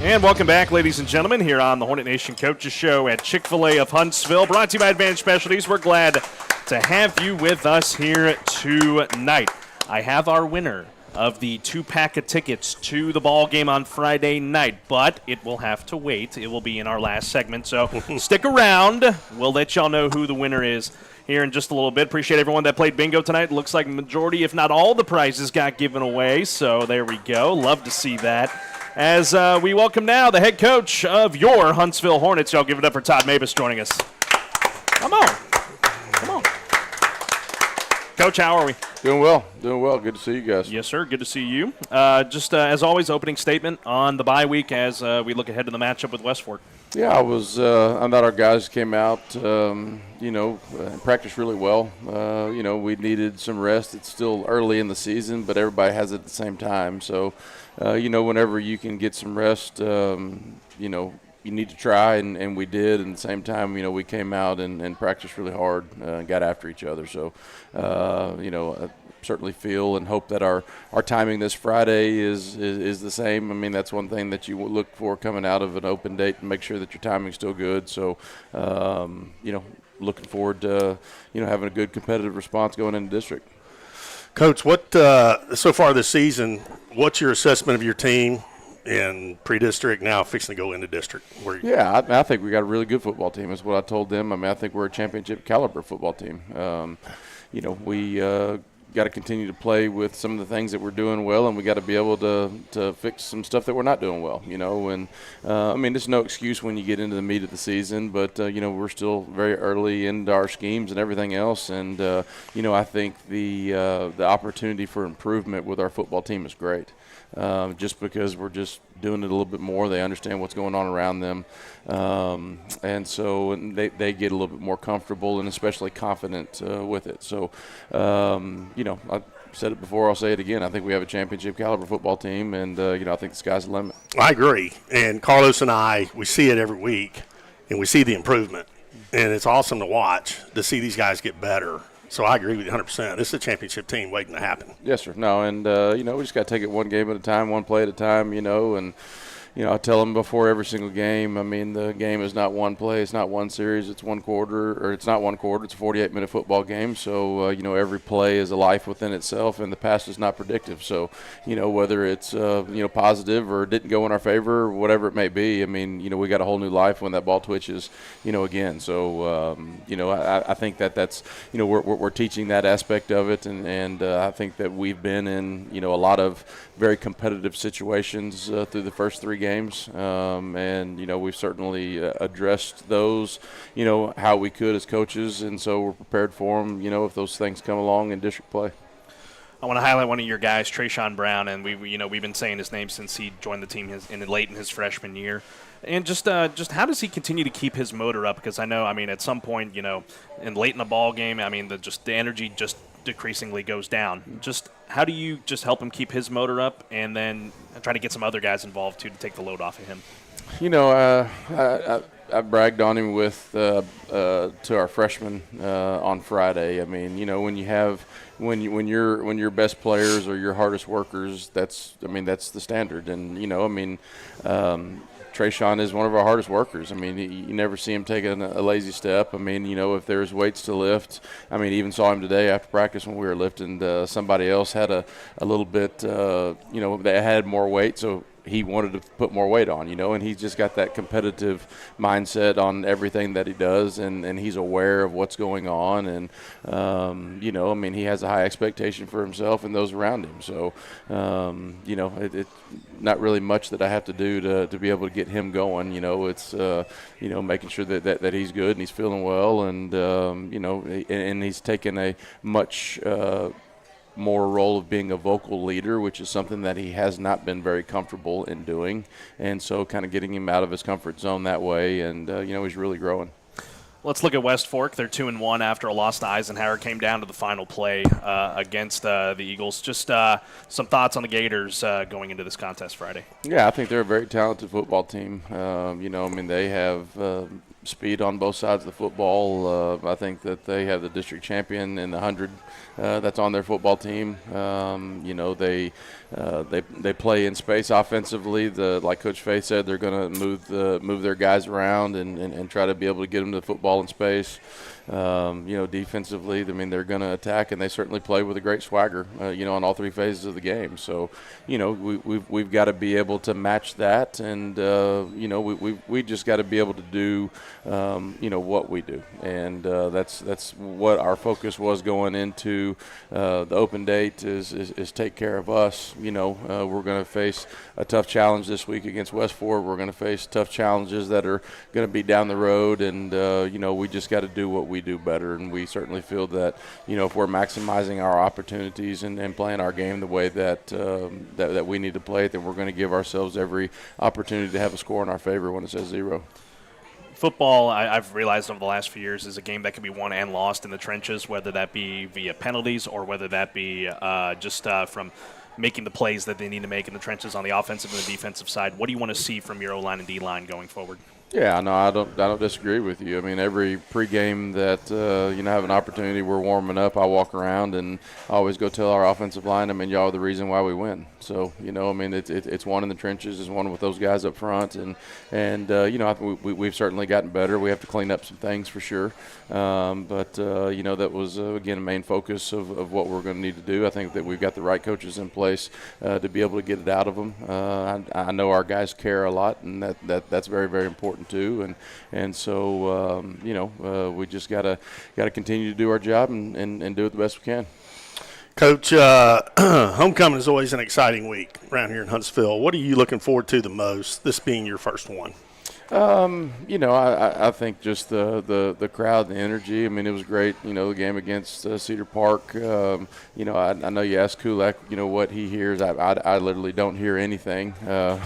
And welcome back, ladies and gentlemen, here on the Hornet Nation Coaches Show at Chick-fil-A of Huntsville. Brought to you by Advantage Specialties. We're glad to have you with us here tonight. I have our winner of the 2-pack of tickets to the ball game on Friday night, but it will have to wait. It will be in our last segment, so stick around. We'll let y'all know who the winner is here in just a little bit. Appreciate everyone that played bingo tonight. Looks like majority, if not all, the prizes got given away, so there we go. Love to see that. As we welcome now the head coach of your Huntsville Hornets. Y'all give it up for Todd Moebes joining us. Come on. Coach, how are we? Doing well. Good to see you guys. Yes, sir. Good to see you. Just as always, opening statement on the bye week as we look ahead to the matchup with West Fork. Yeah, I thought our guys came out, practiced really well. We needed some rest. It's still early in the season, but everybody has it at the same time. So, whenever you can get some rest, you need to try, and we did. And at the same time, we came out and practiced really hard and got after each other. So, I certainly feel and hope that our timing this Friday is the same. I mean, that's one thing that you look for coming out of an open date, and make sure that your timing's still good. So, looking forward to, having a good competitive response going into district. Coach, what so far this season, what's your assessment of your team in pre-district, now fixing to go into district? I think we got a really good football team is what I told them. I mean, I think we're a championship caliber football team. We got to continue to play with some of the things that we're doing well, and we got to be able to fix some stuff that we're not doing well, and there's no excuse when you get into the meat of the season, but we're still very early into our schemes and everything else, and I think the opportunity for improvement with our football team is great. Just because we're just doing it a little bit more. They understand what's going on around them. And so they get a little bit more comfortable and especially confident with it. So, I said it before, I'll say it again. I think we have a championship caliber football team, and, I think the sky's the limit. I agree. And Carlos and I, we see it every week, and we see the improvement. And it's awesome to watch, to see these guys get better. So I agree with you 100%. This is a championship team waiting to happen. Yes, sir. No, and, we just got to take it one game at a time, one play at a time, and I tell them before every single game, I mean, the game is not one play, it's not one series, it's one quarter, or it's not one quarter, it's a 48-minute football game. So, every play is a life within itself, and the past is not predictive. So, whether it's, positive or didn't go in our favor or whatever it may be, I mean, we got a whole new life when that ball twitches, again. So, I think that's, we're teaching that aspect of it, and I think that we've been in, a lot of very competitive situations through the first 3 games, and we've certainly addressed those, how we could as coaches, and so we're prepared for them, if those things come along in district play. I want to highlight one of your guys, Trayshawn Brown, and we've been saying his name since he joined the team late in his freshman year. And just how does he continue to keep his motor up? Because I know, at some point, and late in the ball game, the energy just decreasingly goes down. Just how do you just help him keep his motor up, and then try to get some other guys involved too to take the load off of him? I bragged on him to our freshmen on Friday. I mean, when your best players are your hardest workers, that's the standard. And Trayshawn is one of our hardest workers. I mean, you never see him taking a lazy step. I mean, if there's weights to lift, even saw him today after practice when we were lifting. Somebody else had a little bit, they had more weight, so he wanted to put more weight on, and he's just got that competitive mindset on everything that he does, and he's aware of what's going on, and, he has a high expectation for himself and those around him. So, it's not really much that I have to do to be able to get him going. It's, making sure that he's good and he's feeling well, and, and he's taken a much more role of being a vocal leader, which is something that he has not been very comfortable in doing, and so kind of getting him out of his comfort zone that way, and he's really growing. Let's look at West Fork. They're 2-1 after a loss to Eisenhower. Came down to the final play against the Eagles. Just some thoughts on the Gators going into this contest Friday. Yeah, I think they're a very talented football team. They have speed on both sides of the football. I think that they have the district champion in the 100 that's on their football team. They play in space offensively. Like Coach Faith said, they're going to move their guys around and try to be able to get them to the football in space. Defensively, they're going to attack, and they certainly play with a great swagger, on all three phases of the game. So, we've got to be able to match that, and we just got to be able to do, what we do, and that's what our focus was going into the open date is take care of us. We're going to face a tough challenge this week against West Ford. We're going to face tough challenges that are going to be down the road, and we just got to do what we do better, and we certainly feel that if we're maximizing our opportunities and playing our game the way that we need to play it, then we're going to give ourselves every opportunity to have a score in our favor when it says 0. Football, I've realized over the last few years, is a game that can be won and lost in the trenches, whether that be via penalties or whether that be just from making the plays that they need to make in the trenches on the offensive and the defensive side. What do you want to see from your O-line and D-line going forward? Yeah, no, I don't disagree with you. Every pregame that have an opportunity, we're warming up. I walk around and I always go tell our offensive line, y'all are the reason why we win. So it's one in the trenches, it's one with those guys up front, and I think we've certainly gotten better. We have to clean up some things for sure, but that was again a main focus of what we're going to need to do. I think that we've got the right coaches in place to be able to get it out of them. I know our guys care a lot, and that's very, very important too, and so we just gotta continue to do our job and do it the best we can. Coach, homecoming is always an exciting week around here in Huntsville. What are you looking forward to the most, this being your first one? I think just the crowd, the energy. It was great. The game against Cedar Park. I know you asked Culak, what he hears. I literally don't hear anything. I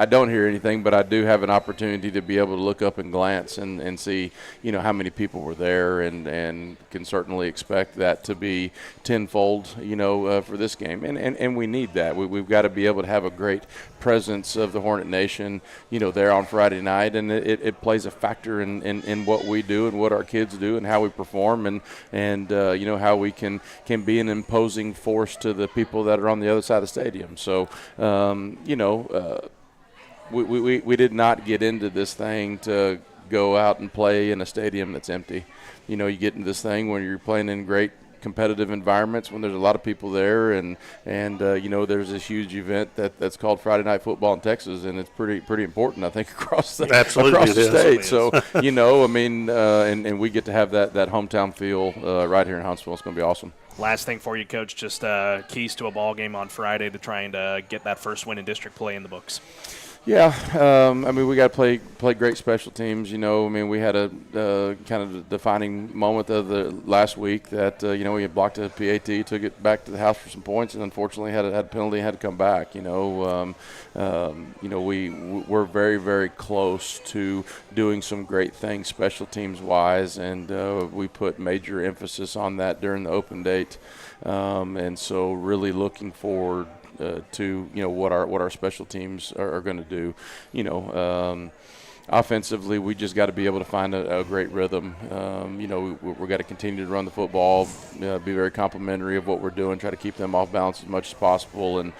don't hear anything, but I do have an opportunity to be able to look up and glance and see, how many people were there, and can certainly expect that to be tenfold, for this game. And we need that. We've got to be able to have a great presence of the Hornet Nation, there on Friday night, and it plays a factor in what we do and what our kids do and how we perform and how we can be an imposing force to the people that are on the other side of the stadium. So, we did not get into this thing to go out and play in a stadium that's empty. You get into this thing when you're playing in great competitive environments, when there's a lot of people there, and there's this huge event that's called Friday Night Football in Texas, and it's pretty important, I think, across the state. So and we get to have that hometown feel right here in Huntsville. It's going to be awesome. Last thing for you, Coach, just keys to a ball game on Friday to trying to get that first win in district play in the books. Yeah, we got to play great special teams. We had a kind of defining moment of the last week that we had blocked a PAT, took it back to the house for some points, and unfortunately had a penalty, and had to come back. We're very, very close to doing some great things special teams wise, and we put major emphasis on that during the open date, and so really looking forward to what our special teams are going to do. Offensively, we just got to be able to find a great rhythm. We've got to continue to run the football, be very complimentary of what we're doing, try to keep them off balance as much as possible. And,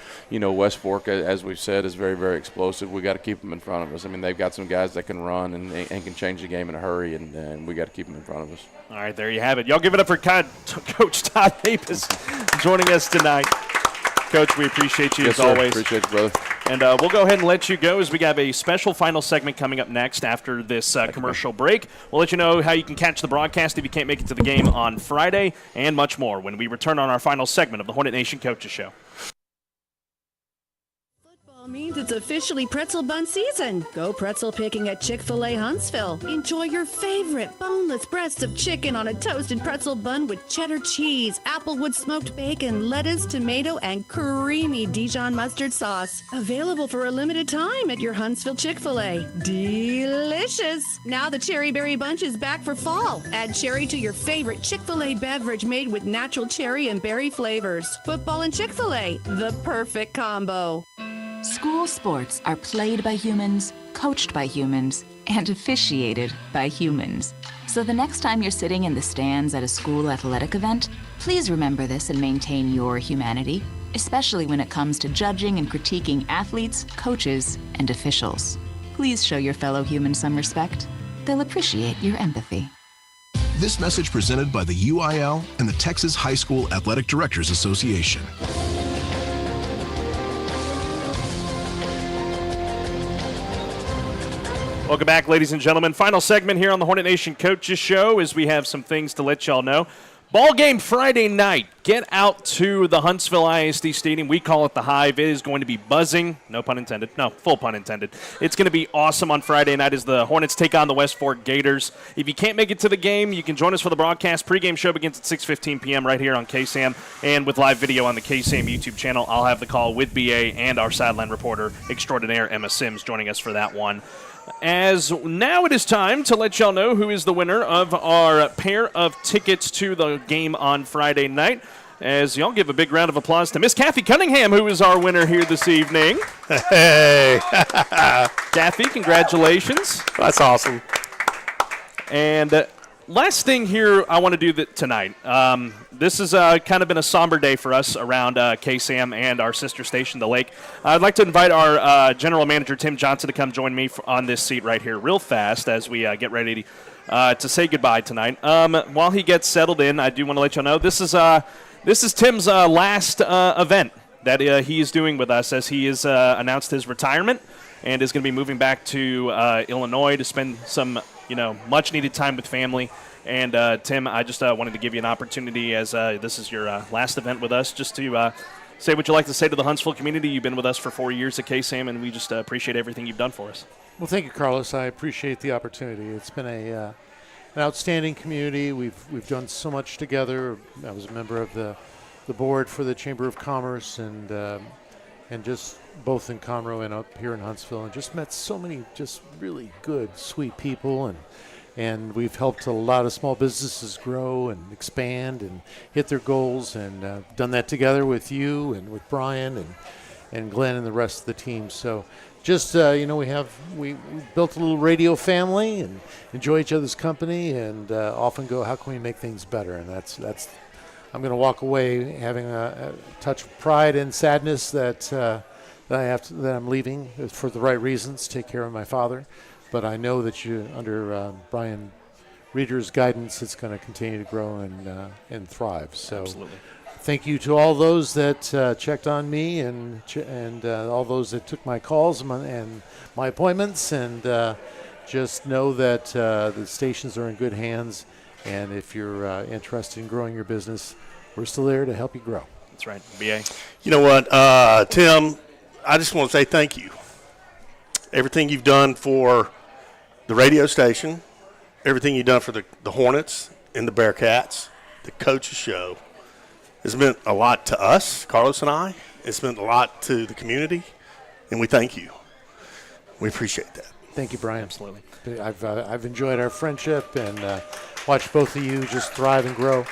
West Fork, as we've said, is very, very explosive. We got to keep them in front of us. They've got some guys that can run and can change the game in a hurry, and we got to keep them in front of us. All right, there you have it. Y'all give it up for Coach Todd Moebes joining us tonight. Coach, we appreciate you as always. Appreciate you, brother. And we'll go ahead and let you go as we have a special final segment coming up next after this commercial break. We'll let you know how you can catch the broadcast if you can't make it to the game on Friday, and much more when we return on our final segment of the Hornet Nation Coaches Show. Means it's officially pretzel bun season. Go pretzel picking at Chick-fil-A Huntsville. Enjoy your favorite boneless breasts of chicken on a toasted pretzel bun with cheddar cheese, applewood smoked bacon, lettuce, tomato, and creamy Dijon mustard sauce. Available for a limited time at your Huntsville Chick-fil-A. Delicious! Now the Cherry Berry Bunch is back for fall. Add cherry to your favorite Chick-fil-A beverage made with natural cherry and berry flavors. Football and Chick-fil-A, the perfect combo. School sports are played by humans, coached by humans, and officiated by humans. So the next time you're sitting in the stands at a school athletic event, please remember this and maintain your humanity, especially when it comes to judging and critiquing athletes, coaches, and officials. Please show your fellow humans some respect. They'll appreciate your empathy. This message presented by the UIL and the Texas High School Athletic Directors Association. Welcome back, ladies and gentlemen. Final segment here on the Hornet Nation Coaches Show as we have some things to let y'all know. Ball game Friday night. Get out to the Huntsville ISD Stadium. We call it the Hive. It is going to be buzzing. No pun intended. No, full pun intended. It's going to be awesome on Friday night as the Hornets take on the West Fork Gators. If you can't make it to the game, you can join us for the broadcast. Pre-game show begins at 6:15 p.m. right here on KSAM and with live video on the KSAM YouTube channel. I'll have the call with BA and our sideline reporter extraordinaire Emma Sims joining us for that one. As now it is time to let y'all know who is the winner of our pair of tickets to the game on Friday night. As y'all give a big round of applause to Miss Kathy Cunningham, who is our winner here this evening. Hey. Kathy, congratulations. That's awesome. And last thing here I want to do tonight. This has kind of been a somber day for us around KSAM and our sister station, The Lake. I'd like to invite our general manager, Tim Johnson, to come join me on this seat right here real fast as we get ready to say goodbye tonight. While he gets settled in, I do want to let you know this is Tim's last event that he is doing with us as he has announced his retirement and is going to be moving back to Illinois to spend some much-needed time with family. And, Tim, I just wanted to give you an opportunity as this is your last event with us just to say what you'd like to say to the Huntsville community. You've been with us for 4 years at KSAM, and we just appreciate everything you've done for us. Well, thank you, Carlos. I appreciate the opportunity. It's been an outstanding community. We've done so much together. I was a member of the board for the Chamber of Commerce and just both in Conroe and up here in Huntsville, and just met so many just really good, sweet people, and we've helped a lot of small businesses grow and expand and hit their goals, and done that together with you and with Bryan and Glenn and the rest of the team. So just, we built a little radio family and enjoy each other's company and often go, how can we make things better? And that's I'm going to walk away having a touch of pride and sadness that I'm leaving for the right reasons, take care of my father. But I know that under Bryan Reeder's guidance, it's going to continue to grow and thrive. So absolutely. Thank you to all those that checked on me and all those that took my calls and my appointments. And just know that the stations are in good hands. And if you're interested in growing your business, we're still there to help you grow. That's right. BA. You know what, Tim, I just want to say thank you. Everything you've done for the radio station, everything you've done for the Hornets and the Bearcats, the Coaches Show, has meant a lot to us, Carlos and I. It's meant a lot to the community, and we thank you. We appreciate that. Thank you, Bryan. Absolutely. I've enjoyed our friendship and watched both of you just thrive and grow.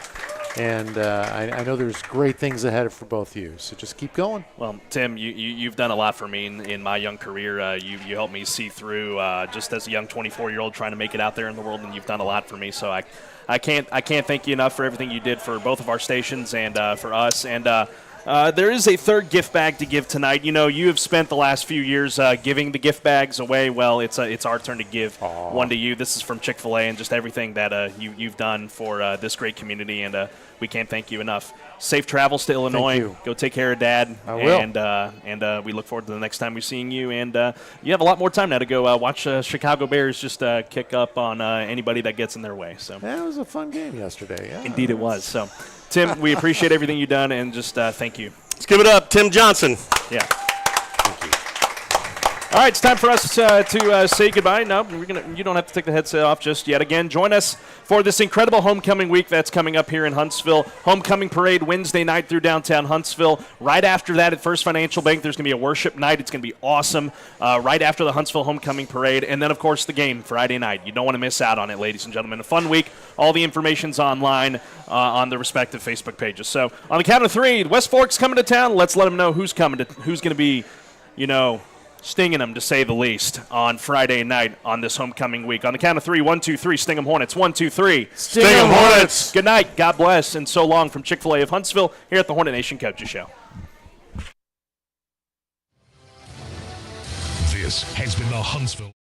And I know there's great things ahead for both of you, so just keep going. Well, Tim, you've done a lot for me in my young career. You helped me see through just as a young 24-year-old trying to make it out there in the world, and you've done a lot for me. So I can't thank you enough for everything you did for both of our stations and for us. And there is a third gift bag to give tonight. You know, you have spent the last few years giving the gift bags away. Well, it's our turn to give one to you. This is from Chick-fil-A and just everything that you've done for this great community, and we can't thank you enough. Safe travels to Illinois. Go take care of Dad. I will. And we look forward to the next time we're seeing you. And you have a lot more time now to go watch Chicago Bears just kick up on anybody that gets in their way. So that was a fun game yesterday. Yeah, indeed it was. So, Tim, we appreciate everything you've done, and just thank you. Let's give it up, Tim Johnson. Yeah. Thank you. All right, it's time for us to say goodbye. No, you don't have to take the headset off just yet. Again, join us for this incredible homecoming week that's coming up here in Huntsville. Homecoming parade Wednesday night through downtown Huntsville. Right after that at First Financial Bank, there's going to be a worship night. It's going to be awesome right after the Huntsville homecoming parade. And then, of course, the game Friday night. You don't want to miss out on it, ladies and gentlemen. A fun week. All the information's online on the respective Facebook pages. So on the count of three, West Fork's coming to town. Let's let them know who's coming. Who's going to be, stinging them, to say the least, on Friday night on this homecoming week. On the count of 3, 1, 2, 3, Sting 'em Hornets. 1, 2, 3. Sting 'em Hornets. Good night. God bless. And so long from Chick-fil-A of Huntsville here at the Hornet Nation Coaches Show. This has been the Huntsville.